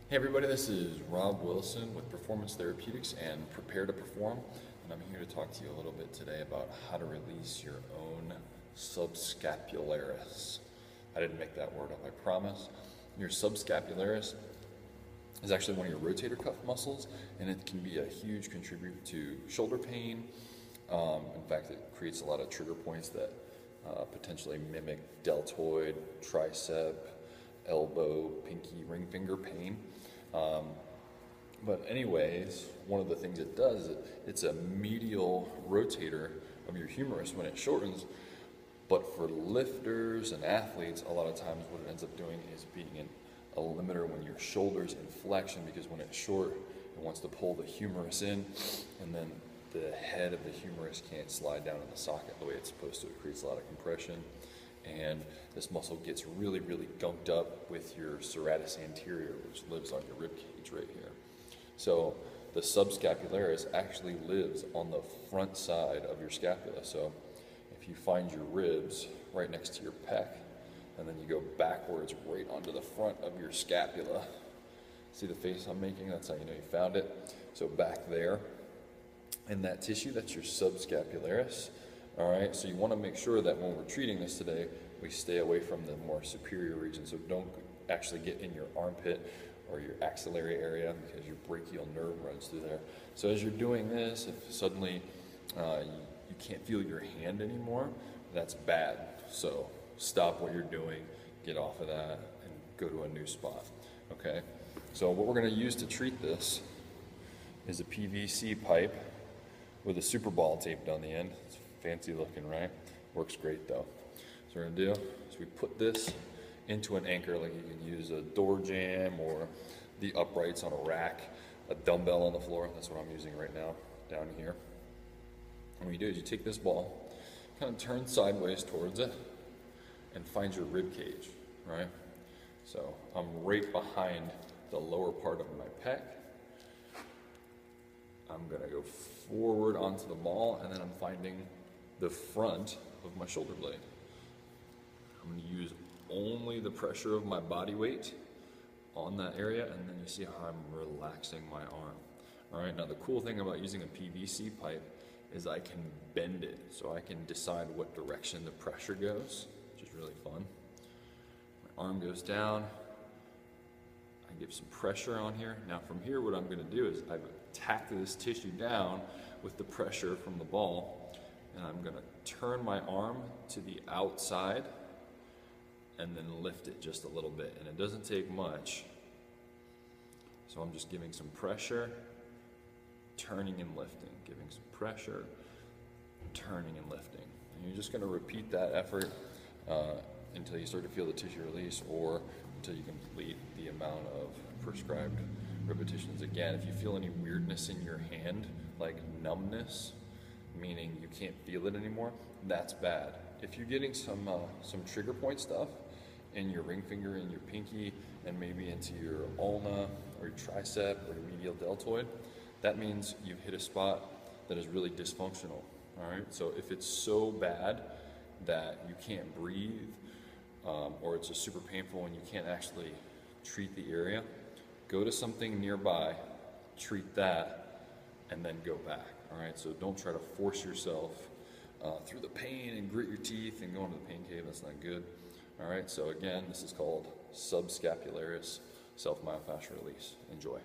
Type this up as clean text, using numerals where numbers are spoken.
Hey everybody, this is Rob Wilson with Performance Therapeutics and Prepare to Perform, and I'm here to talk to you a little bit today about how to release your own subscapularis. I didn't make that word up, I promise. Your subscapularis is actually one of your rotator cuff muscles, and it can be a huge contributor to shoulder pain. In fact, it creates a lot of trigger points that potentially mimic deltoid, tricep, elbow, pinky, ring finger pain. But anyways, one of the things it does, it's a medial rotator of your humerus when it shortens. But for lifters and athletes, a lot of times what it ends up doing is being a limiter when your shoulder's in flexion, because when it's short, it wants to pull the humerus in, and then the head of the humerus can't slide down in the socket the way it's supposed to. It creates a lot of compression, and this muscle gets really, really gunked up with your serratus anterior, which lives on your rib cage right here. So the subscapularis actually lives on the front side of your scapula. So if you find your ribs right next to your pec, and then you go backwards right onto the front of your scapula, see the face I'm making? That's how you know you found it. So back there in that tissue, that's your subscapularis. All right, so you want to make sure that when we're treating this today, we stay away from the more superior region. So don't actually get in your armpit or your axillary area, because your brachial nerve runs through there. So as you're doing this, if suddenly you can't feel your hand anymore, that's bad. So stop what you're doing, get off of that, and go to a new spot. Okay, so what we're going to use to treat this is a PVC pipe with a super ball taped on the end. It's fancy looking, right? Works great though. So what we're gonna do is we put this into an anchor, like you can use a door jamb or the uprights on a rack, a dumbbell on the floor. That's what I'm using right now down here. And what you do is you take this ball, kind of turn sideways towards it, and find your rib cage, right? So I'm right behind the lower part of my pec. I'm gonna go forward onto the ball, and then I'm finding the front of my shoulder blade. I'm gonna use only the pressure of my body weight on that area, and then you see how I'm relaxing my arm. All right, now the cool thing about using a PVC pipe is I can bend it, so I can decide what direction the pressure goes, which is really fun. My arm goes down, I give some pressure on here. Now from here, what I'm gonna do is I've tacked this tissue down with the pressure from the ball, and I'm gonna turn my arm to the outside and then lift it just a little bit. And it doesn't take much. So I'm just giving some pressure, turning and lifting, giving some pressure, turning and lifting. And you're just gonna repeat that effort until you start to feel the tissue release, or until you complete the amount of prescribed repetitions. Again, if you feel any weirdness in your hand, like numbness, meaning you can't feel it anymore, that's bad. If you're getting some trigger point stuff in your ring finger and your pinky, and maybe into your ulna or your tricep or your medial deltoid, that means you've hit a spot that is really dysfunctional. All right, so if it's so bad that you can't breathe, or it's just super painful and you can't actually treat the area, go to something nearby, treat that, and then go back. All right, so don't try to force yourself through the pain and grit your teeth and go into the pain cave. That's not good. All right, so again, this is called subscapularis self-myofascial release. Enjoy.